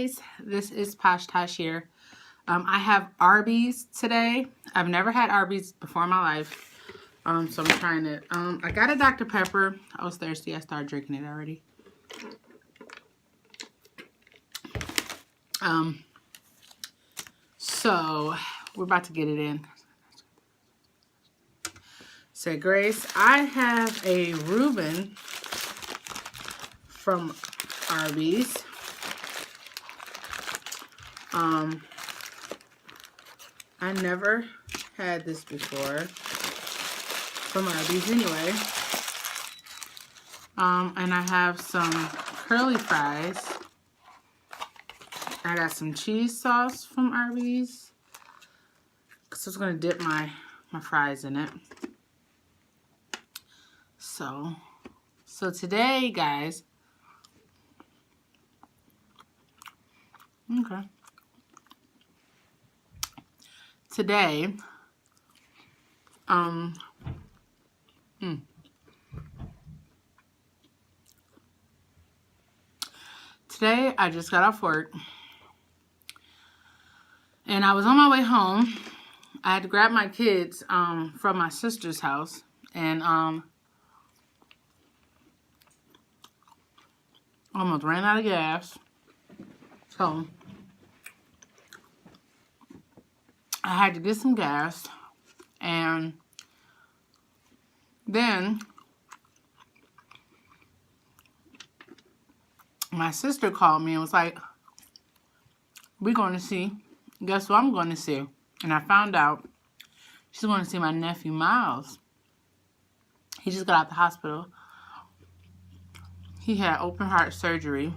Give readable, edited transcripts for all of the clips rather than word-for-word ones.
guys, this is Posh Tosh here. I have Arby's today. I've never had Arby's before in my life, so I'm trying it. I got a Dr. Pepper. I was thirsty. I started drinking it already. So we're about to get it in. Say Grace, I have a Reuben from Arby's. I never had this before from Arby's anyway. And I have some curly fries. I got some cheese sauce from Arby's, because I was going to dip my fries in it. So today, guys, okay. Today, today I just got off work, and I was on my way home. I had to grab my kids from my sister's house, and almost ran out of gas. So I had to get some gas, and then my sister called me and was like, we're going to see, guess who I'm going to see? And I found out she's going to see my nephew Miles. He just got out of the hospital. He had open heart surgery.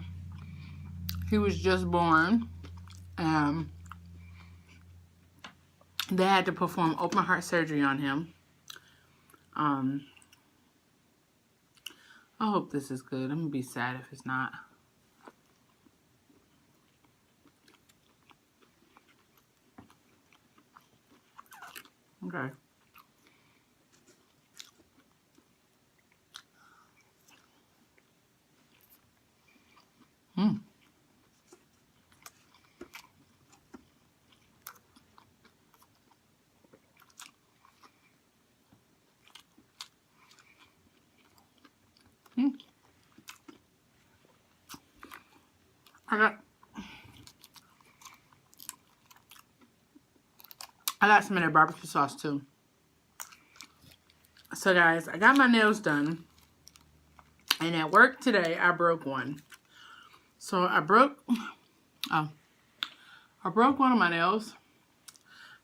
He was just born. They had to perform open heart surgery on him. I hope this is good. I'm going to be sad if it's not. Okay. I got some of their barbecue sauce too. So guys, I got my nails done, and at work today I broke one. So I broke one of my nails,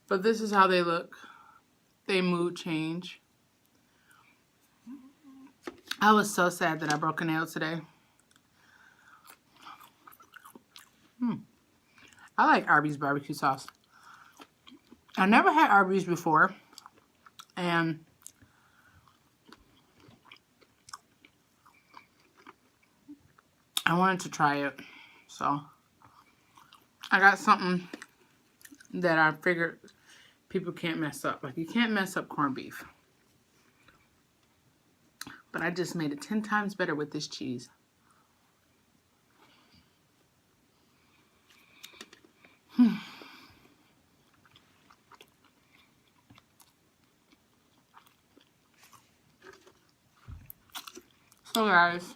but this is how they look. They mood change. I was so sad that I broke a nail today. I like Arby's barbecue sauce. I never had Arby's before, and I wanted to try it. So I got something that I figured people can't mess up. Like, you can't mess up corned beef. But I just made it 10 times better with this cheese. So guys,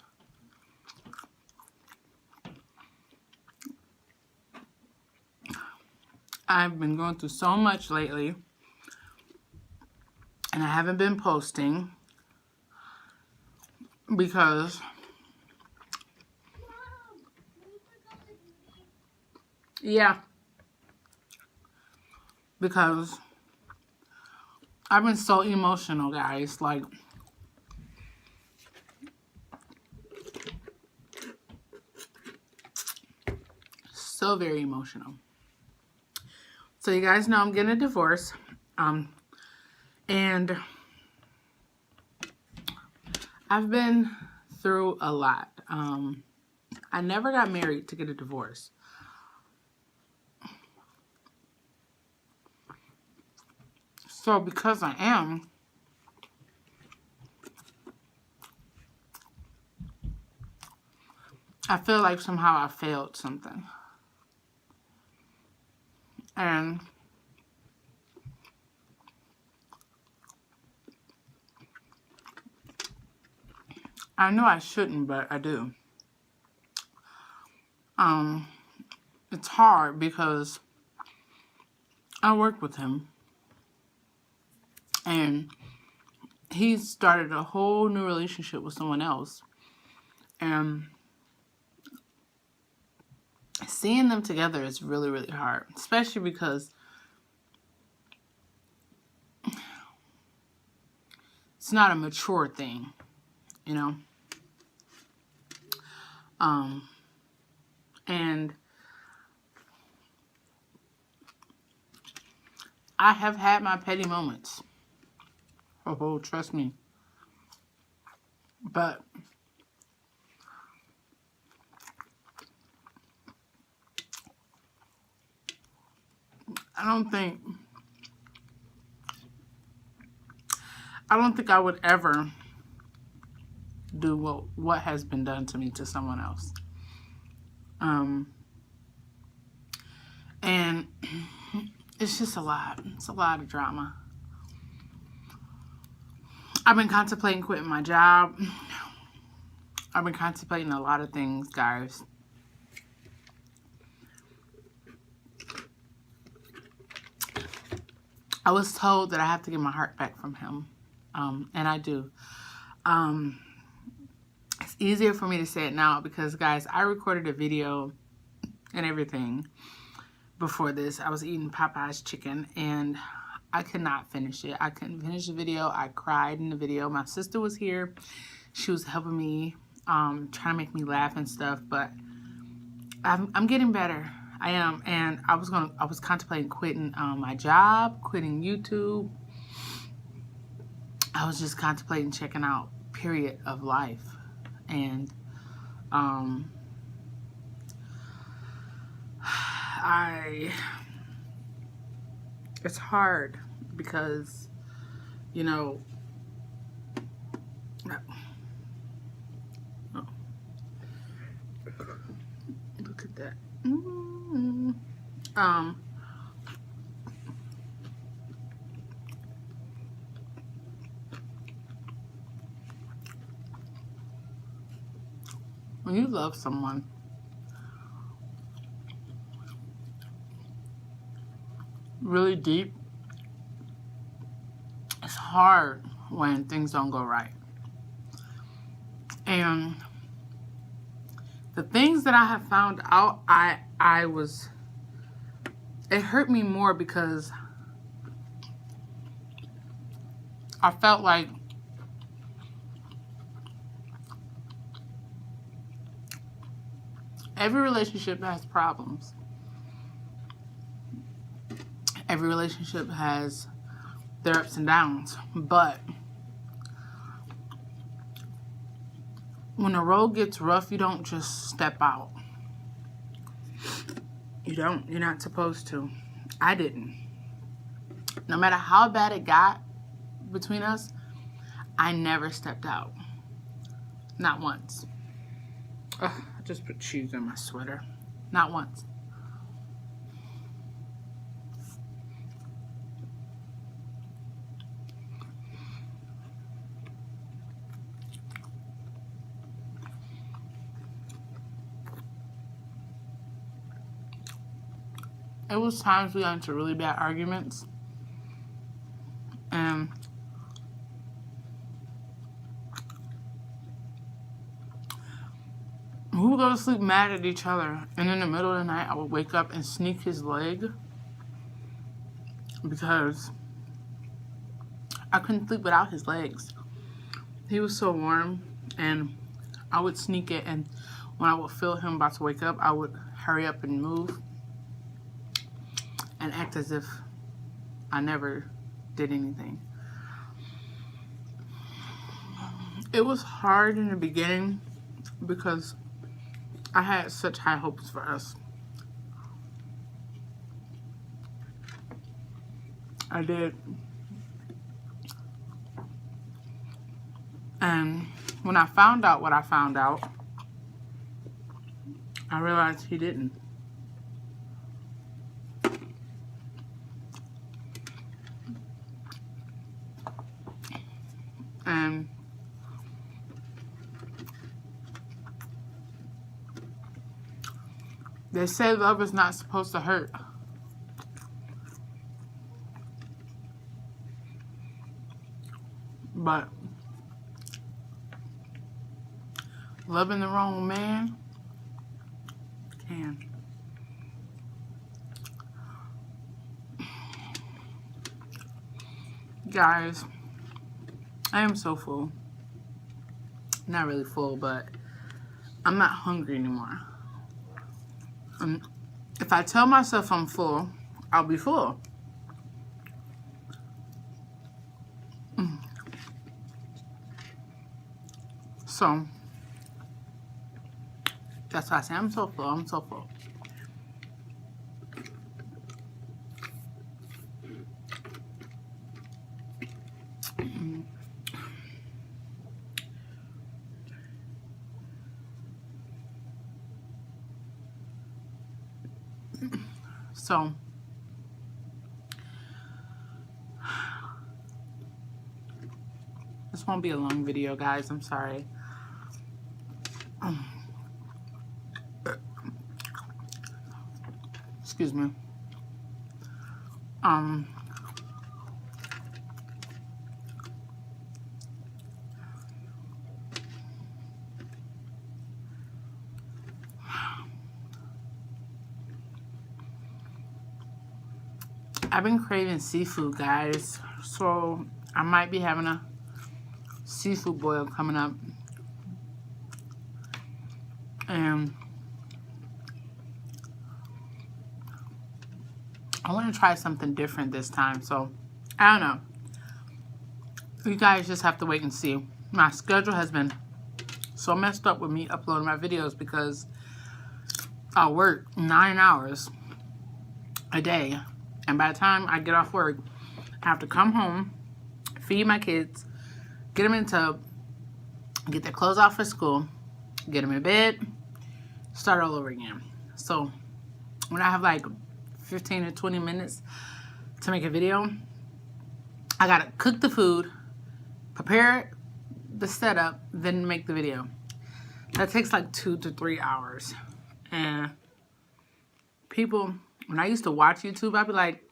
I've been going through so much lately, and I haven't been posting because because I've been so emotional, guys. Like, so very emotional. So you guys know I'm getting a divorce, and I've been through a lot. I never got married to get a divorce. So because I am, I feel like somehow I failed something. And I know I shouldn't, but I do. It's hard because I work with him. And he started a whole new relationship with someone else. And seeing them together is really, really hard. Especially because it's not a mature thing, you know. And I have had my petty moments. Oh, trust me. But I don't think I would ever do what has been done to me to someone else. And it's just a lot. It's a lot of drama. I've been contemplating quitting my job. I've been contemplating a lot of things, guys. I was told that I have to get my heart back from him. And I do. It's easier for me to say it now because, guys, I recorded a video and everything before this. I was eating Popeye's chicken and I could not finish it. I couldn't finish the video. I cried in the video. My sister was here. She was helping me, trying to make me laugh and stuff, but I'm getting better. I am. And I was contemplating quitting my job, quitting YouTube. I was just contemplating checking out period of life. And it's hard because, you know, oh, look at that. When you love someone, really deep, it's hard when things don't go right. And the things that I have found out, it hurt me more because I felt like every relationship has problems. Every relationship has their ups and downs. But when the road gets rough, you don't just step out. You don't. You're not supposed to. I didn't. No matter how bad it got between us, I never stepped out. Not once. Ugh, I just put cheese in my sweater. Not once. It was times we got into really bad arguments. And we would go to sleep mad at each other. And in the middle of the night, I would wake up and sneak his leg. Because I couldn't sleep without his legs. He was so warm. And I would sneak it. And when I would feel him about to wake up, I would hurry up and move. And act as if I never did anything. It was hard in the beginning because I had such high hopes for us. I did. And when I found out what I found out, I realized he didn't. They say love is not supposed to hurt. But loving the wrong man can. Guys, I am so full. Not really full, but I'm not hungry anymore. If I tell myself I'm full, I'll be full. So, that's why I say I'm so full. I'm so full. So, this won't be a long video, guys. I'm sorry. Excuse me. I've been craving seafood, guys. So, I might be having a seafood boil coming up. And I want to try something different this time. So, I don't know. You guys just have to wait and see. My schedule has been so messed up with me uploading my videos because I work 9 hours a day. And by the time I get off work, I have to come home, feed my kids, get them in the tub, get their clothes off for school, get them in bed, start all over again. So when I have like 15 or 20 minutes to make a video, I gotta cook the food, prepare the setup, then make the video. That takes like 2 to 3 hours. And people, when I used to watch YouTube, I'd be like,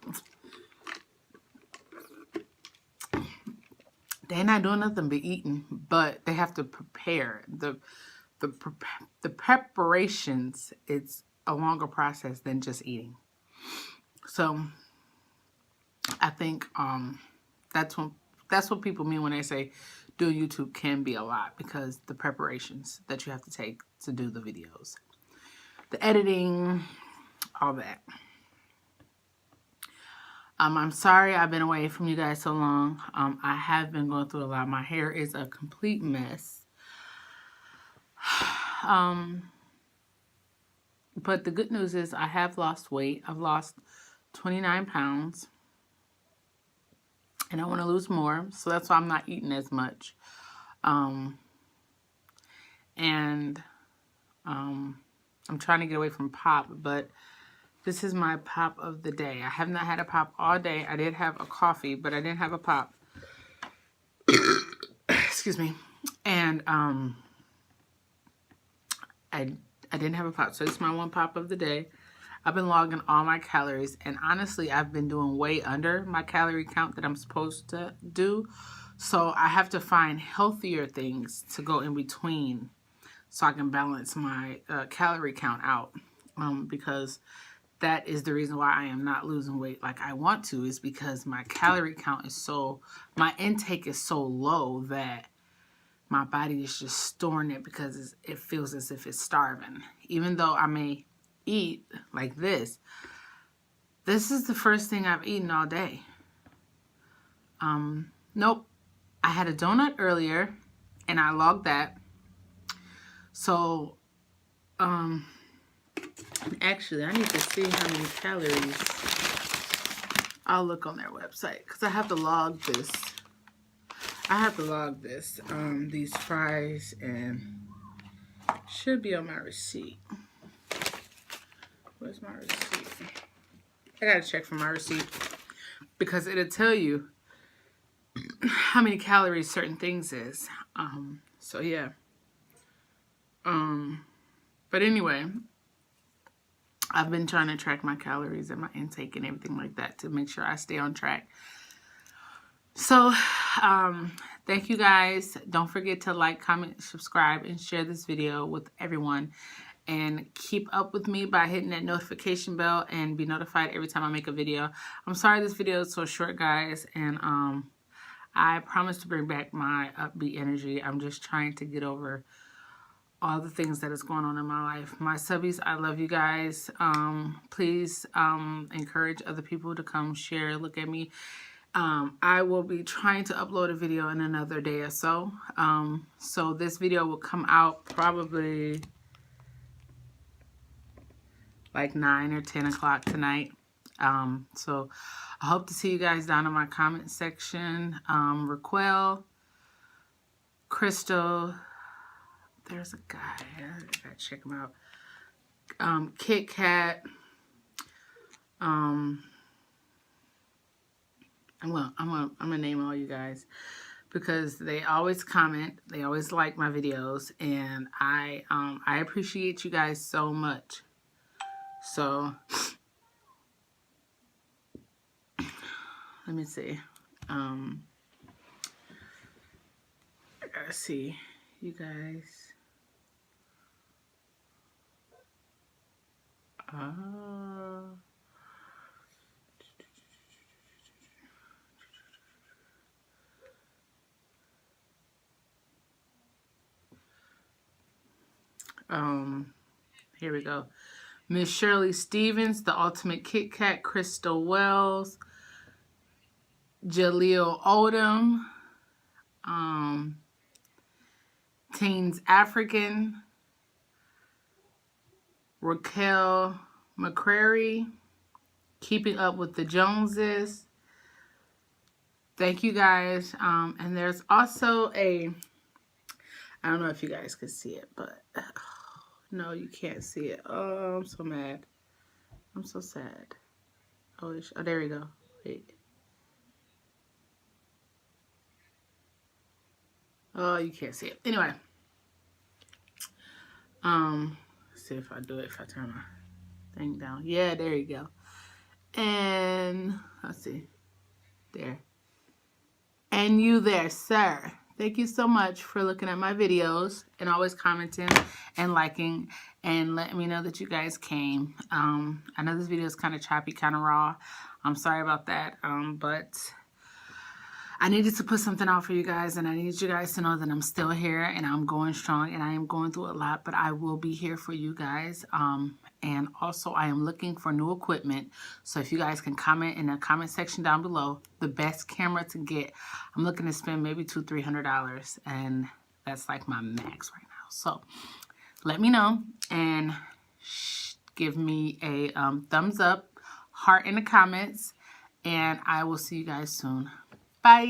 they're not doing nothing but eating, but they have to prepare. The preparations, it's a longer process than just eating. So I think that's what people mean when they say doing YouTube can be a lot, because the preparations that you have to take to do the videos, the editing, all that. I'm sorry I've been away from you guys so long. I have been going through a lot. My hair is a complete mess. But the good news is I have lost weight. I've lost 29 pounds. And I want to lose more. So that's why I'm not eating as much. I'm trying to get away from pop, but this is my pop of the day. I have not had a pop all day. I did have a coffee, but I didn't have a pop. Excuse me. And I didn't have a pop. So this is my one pop of the day. I've been logging all my calories, and honestly, I've been doing way under my calorie count that I'm supposed to do. So I have to find healthier things to go in between so I can balance my calorie count out, because that is the reason why I am not losing weight like I want to, is because my calorie count is my intake is so low that my body is just storing it because it feels as if it's starving. Even though I may eat like this is the first thing I've eaten all day. Nope. I had a donut earlier and I logged that. So, actually, I need to see how many calories. I'll look on their website because I have to log this. These fries, and should be on my receipt. Where's my receipt? I gotta check for my receipt because it'll tell you how many calories certain things is. So yeah. But anyway, I've been trying to track my calories and my intake and everything like that to make sure I stay on track. So, thank you guys. Don't forget to like, comment, subscribe, and share this video with everyone. And keep up with me by hitting that notification bell and be notified every time I make a video. I'm sorry this video is so short, guys. And I promise to bring back my upbeat energy. I'm just trying to get over all the things that is going on in my life. My subbies, I love you guys. Please encourage other people to come share, look at me. I will be trying to upload a video in another day or so. So this video will come out probably like 9 or 10 o'clock tonight. So I hope to see you guys down in my comment section. Raquel, Crystal, there's a guy, I gotta check him out. Kit Kat, I'm gonna name all you guys because they always comment, they always like my videos, and I appreciate you guys so much. So let me see. I gotta see you guys. Here we go. Miss Shirley Stevens, The Ultimate Kit Kat, Crystal Wells, Jaleel Odom, Teens African, Raquel McCrary, Keeping Up with the Joneses. Thank you guys. And there's also a, I don't know if you guys can see it, but no, you can't see it. Oh, I'm so mad. I'm so sad. Oh, there we go. Wait. Oh, you can't see it. Anyway. Let's see if I do it, if I turn my thing down. Yeah, there you go. And let's see. There. And you there, sir. Thank you so much for looking at my videos and always commenting and liking and letting me know that you guys came. I know this video is kind of choppy, kind of raw. I'm sorry about that. But I needed to put something out for you guys, and I need you guys to know that I'm still here and I'm going strong and I am going through a lot, but I will be here for you guys. And also I am looking for new equipment. So if you guys can comment in the comment section down below, the best camera to get, I'm looking to spend maybe $200-300, and that's like my max right now. So let me know and give me a thumbs up, heart in the comments, and I will see you guys soon. Bye.